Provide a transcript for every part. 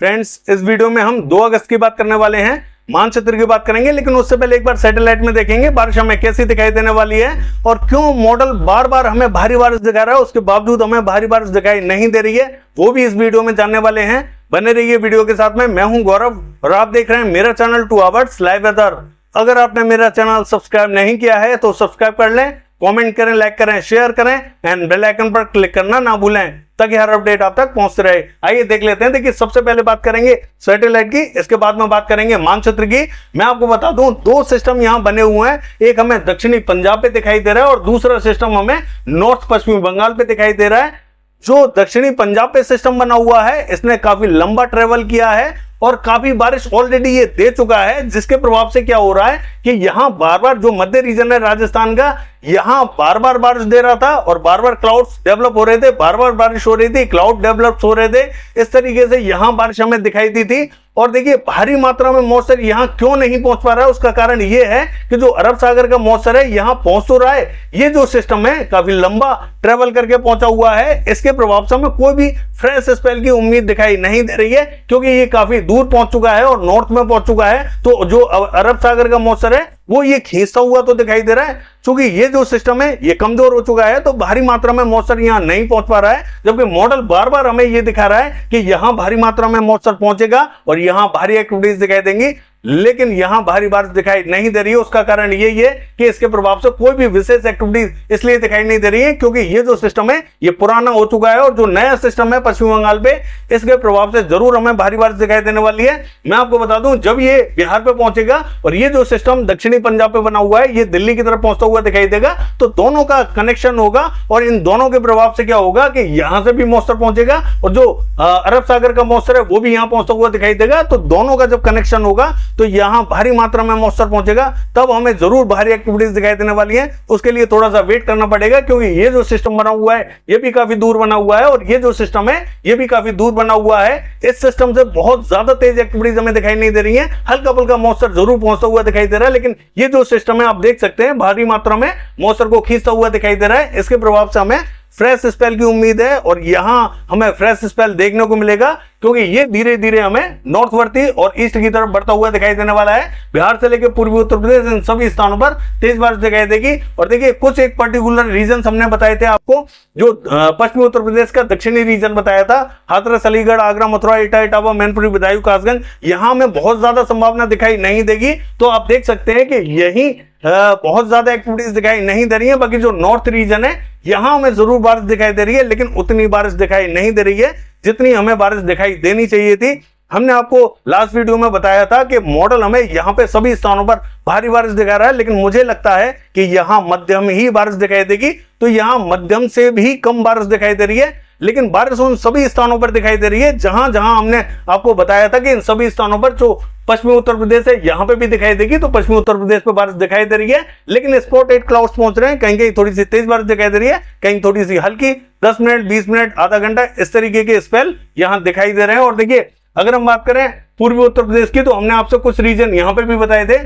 Friends, इस video में हम 2 अगस्त की बात करने वाले हैं, मानचित्र की बात करेंगे। लेकिन उससे पहले एक बार सैटेलाइट में देखेंगे बारिश हमें कैसी दिखाई देने वाली है और क्यों मॉडल बार बार हमें भारी बारिश दिखा रहा है, उसके बावजूद हमें भारी बारिश दिखाई नहीं दे रही है, वो भी इस वीडियो में जानने वाले हैं। बने रहिए वीडियो के साथ में। मैं हूं गौरव और आप देख रहे हैं मेरा चैनल 2 आवर्स लाइव वेदर। अगर आपने मेरा चैनल सब्सक्राइब नहीं किया है तो सब्सक्राइब कर लें, कमेंट करें, लाइक करें, शेयर करें एंड बेल आइकन पर क्लिक करना ना भूलें ताकि हर अपडेट आप तक पहुंचते रहे। आइए देख लेते हैं। देखिए, सबसे पहले बात करेंगे सैटेलाइट की, इसके बाद में बात करेंगे मानचित्र की। मैं आपको बता दूं, 2 सिस्टम यहां बने हुए हैं। एक हमें दक्षिणी पंजाब पे दिखाई दे रहा है और दूसरा सिस्टम हमें नॉर्थ पश्चिमी बंगाल पे दिखाई दे रहा है। जो दक्षिणी पंजाब पे सिस्टम बना हुआ है इसने काफी लंबा ट्रेवल किया है और काफी बारिश ऑलरेडी ये दे चुका है, जिसके प्रभाव से क्या हो रहा है कि यहां बार बार जो मध्य रीजन है राजस्थान का, यहां बार बार बारिश दे रहा था और बार बार क्लाउड्स डेवलप हो रहे थे, बार बार बारिश हो रही थी, क्लाउड डेवलप हो रहे थे। इस तरीके से यहां बारिश हमें दिखाई दी थी। और देखिए, भारी मात्रा में मॉइस्चर यहां क्यों नहीं पहुंच पा रहा है, उसका कारण यह है कि जो अरब सागर का मॉइस्चर है यहां पहुंच तो रहा है, ये जो सिस्टम है काफी लंबा ट्रेवल करके पहुंचा हुआ है। इसके प्रभाव से हमें कोई भी फ्रेश स्पेल की उम्मीद दिखाई नहीं दे रही है, क्योंकि ये काफी दूर पहुंच चुका है और नॉर्थ में पहुंच चुका है। तो जो अरब सागर का मॉइस्चर है वो ये खींचता हुआ तो दिखाई दे रहा है। क्योंकि ये जो सिस्टम है ये कमजोर हो चुका है तो भारी मात्रा में मॉइस्चर यहां नहीं पहुंच पा रहा है, जबकि मॉडल बार बार हमें ये दिखा रहा है कि यहां भारी मात्रा में मॉइस्चर पहुंचेगा और यहां भारी एक्टिविटीज दिखाई देंगी, लेकिन यहां भारी बारिश दिखाई नहीं दे रही है। उसका कारण यही है कि इसके प्रभाव से कोई भी विशेष एक्टिविटीज इसलिए दिखाई नहीं दे रही है क्योंकि ये जो सिस्टम है ये पुराना हो चुका है और जो नया सिस्टम है पश्चिम बंगाल पे, इसके प्रभाव से जरूर हमें भारी बारिश दिखाई देने वाली है। मैं आपको बता दूं, जब ये बिहार पे पहुंचेगा और ये जो सिस्टम दक्षिणी पंजाब पे बना हुआ है ये दिल्ली की तरफ पहुंचता हुआ दिखाई देगा, तो दोनों का कनेक्शन होगा और इन दोनों के प्रभाव से क्या होगा कि यहां से भी मॉइस्चर पहुंचेगा और जो अरब सागर का मॉइस्चर है वो भी यहां पहुंचता हुआ दिखाई देगा। तो दोनों का जब कनेक्शन होगा तो यहां भारी मात्रा में मॉइस्चर पहुंचेगा, तब हमें जरूर भारी एक्टिविटीज दिखाई देने वाली है। उसके लिए थोड़ा सा वेट करना पड़ेगा, क्योंकि ये जो सिस्टम बना हुआ है ये भी काफी दूर बना हुआ है और ये जो सिस्टम है ये भी काफी दूर बना हुआ है। इस सिस्टम से बहुत ज्यादा तेज एक्टिविटीज हमें दिखाई नहीं दे रही है, हल्का फुल्का मॉइस्चर जरूर पहुंचता हुआ दिखाई दे रहा है, लेकिन ये जो सिस्टम है आप देख सकते हैं भारी मात्रा में मॉइस्चर को खींचता हुआ दिखाई दे रहा है। इसके प्रभाव से हमें फ्रेश स्पेल की उम्मीद है और यहां हमें फ्रेश स्पेल देखने को मिलेगा, क्योंकि ये धीरे धीरे हमें नॉर्थवर्ती और ईस्ट की तरफ बढ़ता हुआ दिखाई देने वाला है। बिहार से लेकर पूर्वी उत्तर प्रदेश इन सभी स्थानों पर तेज बारिश दिखाई देगी। और देखिए, कुछ एक पर्टिकुलर रीजन हमने बताए थे आपको, जो पश्चिमी उत्तर प्रदेश का दक्षिणी रीजन बताया था, हाथरस, अलीगढ़, आगरा, मथुरा, एटा, इटावा, मैनपुरी, बदायूं, कासगंज, यहां हमें बहुत ज्यादा संभावना दिखाई नहीं देगी। तो आप देख सकते हैं कि यही बहुत ज्यादा एक्टिविटीज दिखाई नहीं दे रही है। बाकी जो नॉर्थ रीजन है यहां हमें जरूर बारिश दिखाई दे रही है, लेकिन उतनी बारिश दिखाई नहीं दे रही है जितनी हमें बारिश दिखाई देनी चाहिए थी। हमने आपको लास्ट वीडियो में बताया था कि मॉडल हमें यहाँ पे सभी स्थानों पर भारी बारिश दिखा रहा है, लेकिन मुझे लगता है कि यहाँ मध्यम ही बारिश दिखाई देगी। तो यहाँ मध्यम से भी कम बारिश दिखाई दे रही है, लेकिन बारिश उन सभी स्थानों पर दिखाई दे रही है जहां जहां हमने आपको बताया था कि इन सभी स्थानों पर जो पश्चिमी उत्तर प्रदेश है यहां पे भी दिखाई देगी। तो पश्चिमी उत्तर प्रदेश पे बारिश दिखाई दे रही है, लेकिन स्पॉटेड क्लाउड्स पहुंच रहे हैं, कहीं कहीं थोड़ी सी तेज बारिश दिखाई दे रही है, कहीं थोड़ी सी हल्की, 10 मिनट, 20 मिनट, आधा घंटा, इस तरीके के स्पेल यहां दिखाई दे रहे हैं। और देखिए, अगर हम बात करें पूर्वी उत्तर प्रदेश की, तो हमने आपसे कुछ रीजन यहां पे भी बताए थे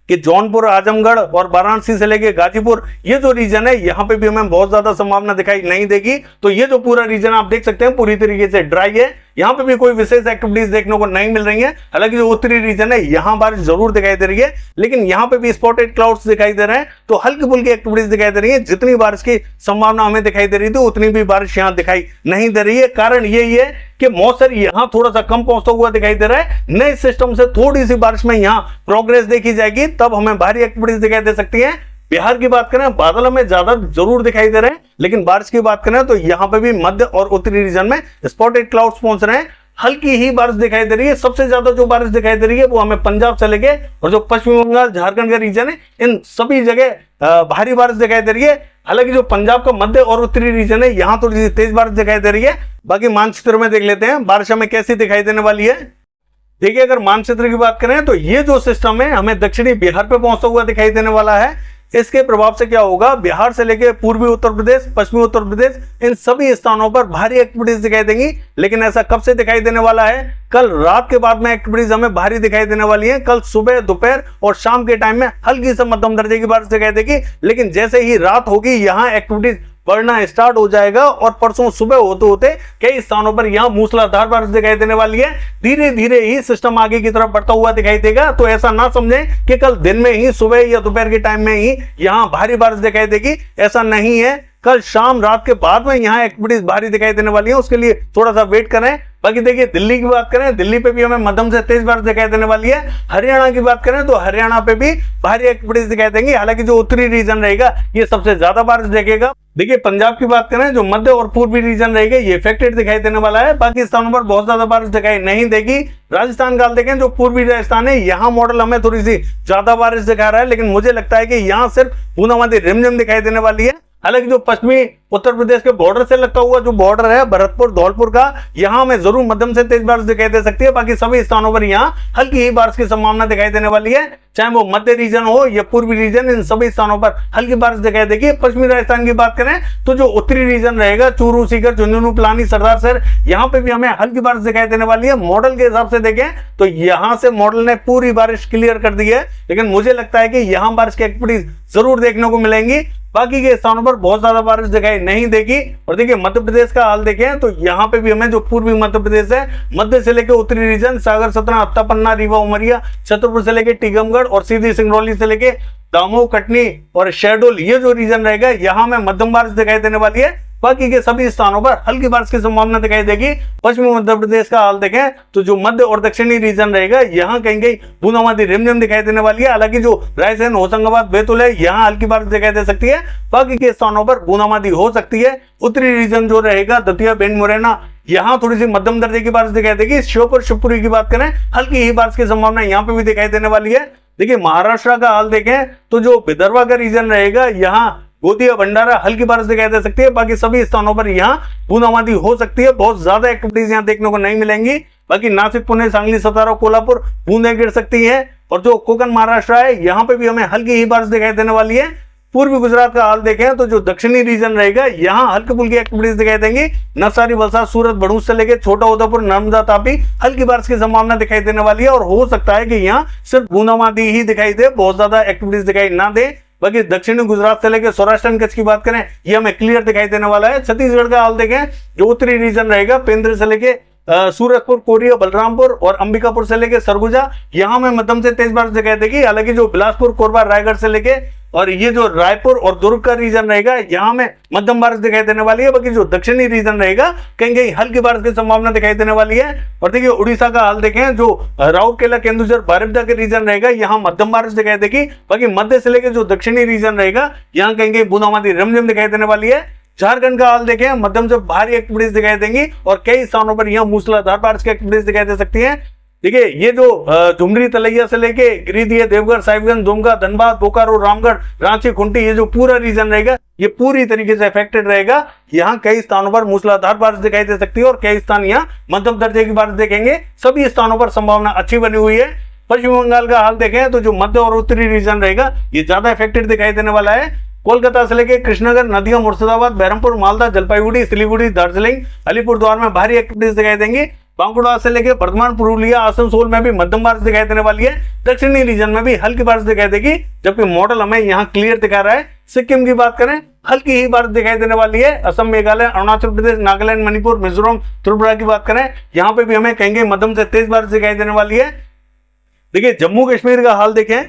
कि जौनपुर, आजमगढ़ और वाराणसी से लेके गाजीपुर, ये जो रीजन है यहाँ पे भी हमें बहुत ज्यादा संभावना दिखाई नहीं देगी। तो ये जो पूरा रीजन आप देख सकते हैं पूरी तरीके से ड्राई है, यहाँ पे भी कोई विशेष एक्टिविटीज देखने को नहीं मिल रही है। हालांकि जो उत्तरी रीजन है यहाँ बारिश जरूर दिखाई दे रही है, लेकिन यहाँ पे भी स्पॉटेड क्लाउड्स दिखाई दे रहे हैं, तो हल्की फुल्की एक्टिविटीज दिखाई दे रही है। जितनी बारिश की संभावना हमें दिखाई दे रही थी उतनी भी बारिश यहाँ दिखाई नहीं दे रही है। कारण यही है कि मॉइस्चर यहाँ थोड़ा सा कम पहुंचता हुआ दिखाई दे रहा है। नए सिस्टम से थोड़ी सी बारिश में यहाँ प्रोग्रेस देखी जाएगी, तब हमें भारी एक्टिविटीज दिखाई दे सकती है। बिहार की बात करें, बादल हमें ज्यादा जरूर दिखाई दे रहे हैं, लेकिन बारिश की बात करें तो यहाँ पे भी मध्य और उत्तरी रीजन में स्पॉटेड क्लाउड्स पहुंच रहे हैं, हल्की ही बारिश दिखाई दे रही है। सबसे ज्यादा जो बारिश दिखाई दे रही है वो हमें पंजाब से लेके और जो पश्चिम बंगाल, झारखंड का रीजन है, इन सभी जगह भारी बारिश दिखाई दे रही है। हालांकि जो पंजाब का मध्य और उत्तरी रीजन है यहाँ थोड़ी सी तेज बारिश दिखाई दे रही है। बाकी मानचित्र में देख लेते हैं बारिश हमें कैसी दिखाई देने वाली है। देखिए, अगर मानचित्र की बात करें तो ये जो सिस्टम है हमें दक्षिणी बिहार पे पहुंचता हुआ दिखाई देने वाला है। इसके प्रभाव से क्या होगा, बिहार से लेकर पूर्वी उत्तर प्रदेश, पश्चिमी उत्तर प्रदेश, इन सभी स्थानों पर भारी एक्टिविटीज दिखाई देंगी। लेकिन ऐसा कब से दिखाई देने वाला है? कल रात के बाद में एक्टिविटीज हमें भारी दिखाई देने वाली है। कल सुबह, दोपहर और शाम के टाइम में हल्की से मध्यम दर्जे की बारिश दिखाई देगी, लेकिन जैसे ही रात होगी यहाँ एक्टिविटीज बढ़ना स्टार्ट हो जाएगा और परसों सुबह होते होते कई स्थानों पर यहाँ मूसलाधार बारिश दिखाई देने वाली है। धीरे धीरे ही सिस्टम आगे की तरफ बढ़ता हुआ दिखाई देगा। तो ऐसा ना समझें कि कल दिन में ही सुबह या दोपहर के टाइम में ही यहाँ भारी बारिश दिखाई देगी, ऐसा नहीं है। कल शाम रात के बाद में यहाँ एक्टिविटीज भारी दिखाई देने वाली है, उसके लिए थोड़ा सा वेट करें। बाकी देखिए दिल्ली की बात करें, दिल्ली पे भी हमें मध्यम से तेज बारिश दिखाई देने वाली है। हरियाणा की बात करें तो हरियाणा पे भी भारी एक्टिविटीज दिखाई देंगी। हालांकि जो उत्तरी रीजन रहेगा ये सबसे ज्यादा बारिश देखेगा। देखिए पंजाब की बात करें, जो मध्य और पूर्वी रीजन रहेगा ये इफेक्टेड दिखाई देने वाला है। बाकी स्थानों पर बहुत ज्यादा बारिश दिखाई नहीं देगी। राजस्थान का हाल देखें, जो पूर्वी राजस्थान है यहाँ मॉडल हमें थोड़ी सी ज्यादा बारिश दिखा रहा है, लेकिन मुझे लगता है कि यहाँ सिर्फ बूंदाबांदी रिमझिम दिखाई देने वाली है। हालांकि जो पश्चिमी उत्तर प्रदेश के बॉर्डर से लगता हुआ जो बॉर्डर है भरतपुर धौलपुर का, यहाँ में जरूर मध्यम से तेज बारिश दिखाई दे सकती है। बाकी सभी स्थानों पर यहाँ हल्की ही बारिश की संभावना दिखाई देने वाली है, चाहे वो मध्य रीजन हो या पूर्वी रीजन, इन सभी स्थानों पर हल्की बारिश दिखाई देगी। पश्चिमी राजस्थान की बात करें तो जो उत्तरी रीजन रहेगा, चूरू, सीकर, झुंझुनू, पिलानी, सरदार शहर, यहाँ पे भी हमें हल्की बारिश दिखाई देने वाली है। मॉडल के हिसाब से देखें तो यहाँ से मॉडल ने पूरी बारिश क्लियर कर दी है, लेकिन मुझे लगता है कि यहाँ बारिश की एक्टिविटीज जरूर देखने को मिलेंगी। बाकी के स्थानों पर बहुत ज्यादा बारिश दिखाई नहीं देगी। और देखिए मध्य प्रदेश का हाल देखें तो यहाँ पे भी हमें जो पूर्वी मध्य प्रदेश है, मध्य से लेकर उत्तरी रीजन, सागर, सतना, अत्ता, पन्ना, रीवा, उमरिया, छतरपुर से लेकर टीकमगढ़ और सीधी सिंगरौली से लेकर दामोह, कटनी और शहडोल, ये जो रीजन रहेगा यहाँ में मध्यम बारिश दिखाई देने वाली है। बाकी के सभी स्थानों पर हल्की बारिश की संभावना दिखाई देगी। पश्चिमी मध्य प्रदेश का हाल देखें तो जो मध्य और दक्षिणी रीजन रहेगा यहाँ कहीं कहीं बूंदाबांदी रिमझिम दिखाई देने वाली है। हालांकि जो रायसेन, होशंगाबाद, बैतूल है यहाँ हल्की बारिश दिखाई दे सकती है। बाकी के स्थानों पर बूंदाबांदी हो सकती है। उत्तरी रीजन जो रहेगा दतिया, भिंड, मुरैना, यहाँ थोड़ी सी मध्यम दर्जे की बारिश दिखाई देगी। श्योपुर, शिवपुरी की बात करें हल्की ही बारिश की संभावना यहाँ पे भी दिखाई देने वाली है। देखिए महाराष्ट्र का हाल देखें तो जो विदर्भ का रीजन रहेगा यहाँ गोंदिया, भंडारा हल्की बारिश दिखाई दे सकती है। बाकी सभी स्थानों पर यहाँ बूंदाबांदी हो सकती है। बहुत ज्यादा एक्टिविटीज यहाँ देखने को नहीं मिलेंगी। बाकी नासिक, पुणे, सांगली, सतारा, कोल्हापुर बूंदें गिर सकती हैं। और जो कोकण महाराष्ट्र है यहाँ पे भी हमें हल्की ही बारिश दिखाई देने वाली है। पूर्वी गुजरात का हाल देखें तो जो दक्षिणी रीजन रहेगा यहाँ हल्की फुल्की एक्टिविटीज दिखाई देंगी। नवसारी, वलसाड, सूरत, भरूच से लेकर छोटा उदयपुर, नर्मदा, तापी हल्की बारिश की संभावना दिखाई देने वाली है। और हो सकता है कि यहाँ सिर्फ बूंदाबांदी ही दिखाई दे, बहुत ज्यादा एक्टिविटीज दिखाई ना दे। बाकी दक्षिणी गुजरात से लेकर सौराष्ट्र कच्छ की बात करें ये हमें क्लियर दिखाई देने वाला है। छत्तीसगढ़ का हाल देखें, जो उत्तरी रीजन रहेगा पेंद्र से लेके सूरजपुर, कोरिया, बलरामपुर और अंबिकापुर से लेके सरगुजा, यहाँ में मध्यम से तेज बारिश दिखाई देगी। हालांकि जो बिलासपुर, कोरबा, रायगढ़ से लेके और ये जो रायपुर और दुर्ग का रीजन रहेगा यहाँ में मध्यम बारिश दिखाई देने वाली है। बाकी जो दक्षिणी रीजन रहेगा कहीं कहीं हल्की बारिश की संभावना दिखाई देने वाली है। और देखिए उड़ीसा का हाल देखें, जो राउरकेला, केंदुझर, बारिपदा के रीजन रहेगा यहाँ मध्यम बारिश दिखाई देगी। बाकी मध्य से लेकर जो दक्षिणी रीजन रहेगा यहाँ कहीं कहीं बूंदाबांदी रिमझिम दिखाई देने वाली है। झारखंड का हाल देखें, मध्यम से भारी एक्टिविटीज दिखाई देंगी और कई स्थानों पर यहाँ मूसलाधार बारिश की एक्टिविटीज दिखाई दे सकती है। देखिए ये जो झुमरी, तलैया से लेके गिरिडीह, देवघर, साहिबगंज, दुमका, धनबाद, बोकारो, रामगढ़, रांची, खुंटी, ये जो पूरा रीजन रहेगा ये पूरी तरीके से अफेक्टेड रहेगा। यहाँ कई स्थानों पर मूसलाधार बारिश दिखाई दे सकती है और कई स्थान यहाँ मध्यम दर्जे की बारिश देखेंगे। सभी स्थानों पर संभावना अच्छी बनी हुई है। पश्चिम बंगाल का हाल देखें तो जो मध्य और उत्तरी रीजन रहेगा ये ज्यादा अफेक्टेड दिखाई देने वाला है। कोलकाता से लेकर कृष्णनगर, नदिया, मुर्शिदाबाद, बहरमपुर, मालदा, जलपाईगुड़ी, सिलीगुड़ी, दार्जिलिंग, अलीपुरद्वार में भारी एक्टिविटीज दिखाई देंगी। बांकुड़ा से लेकर वर्धमान, पुरुलिया, आसनसोल में भी मध्यम बारिश दिखाई देने वाली है। दक्षिणी रीजन में भी हल्की बारिश दिखाई देगी, जबकि मॉडल हमें यहाँ क्लियर दिखा रहा है। सिक्किम की बात करें हल्की ही बारिश दिखाई देने वाली है। असम, मेघालय, अरुणाचल प्रदेश, नागालैंड, मणिपुर, मिजोरम, त्रिपुरा की बात करें यहाँ पे भी हमें कहीं मध्यम से तेज बारिश दिखाई देने वाली है। देखिए जम्मू कश्मीर का हाल देखें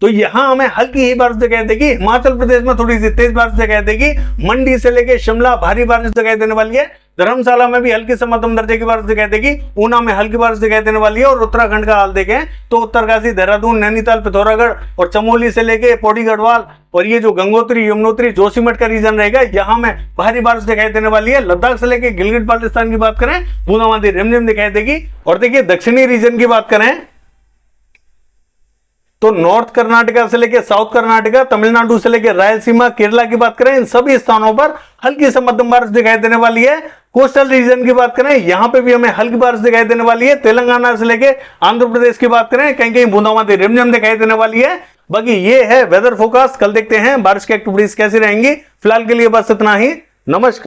तो यहां हमें हल्की ही बारिश दिखाई देगी। हिमाचल प्रदेश में थोड़ी सी तेज बारिश दिखाई देगी। मंडी से लेकर शिमला भारी बारिश दिखाई देने वाली है। धर्मशाला में भी हल्की से मध्यम दर्जे की बारिश दिखाई देगी। ऊना में हल्की बारिश दिखाई देने वाली है। और उत्तराखंड का हाल देखें तो उत्तरकाशी, देहरादून, नैनीताल, पिथौरागढ़ और चमोली से लेके पौड़ी गढ़वाल और ये जो गंगोत्री, यमुनोत्री, जोशीमठ का रीजन रहेगा यहाँ में भारी बारिश दिखाई देने वाली है। लद्दाख से लेके गिलगित बाल्टिस्तान की बात करें बूंदाबांदी रिमझिम दिखाई देगी। और देखिए दक्षिणी रीजन की बात करें तो नॉर्थ कर्नाटका से लेकर साउथ कर्नाटका, तमिलनाडु से लेकर रायलसीमा, केरला की बात करें इन सभी स्थानों पर हल्की से मध्यम बारिश दिखाई देने वाली है। कोस्टल रीजन की बात करें यहाँ पे भी हमें हल्की बारिश दिखाई देने वाली है। तेलंगाना से लेकर आंध्र प्रदेश की बात करें कहीं कहीं बूंदाबांदी रिमझिम दिखाई देने वाली है। बाकी ये है वेदर फोरकास्ट। कल देखते हैं बारिश की एक्टिविटीज कैसी रहेंगी। फिलहाल के लिए बस इतना ही। नमस्कार।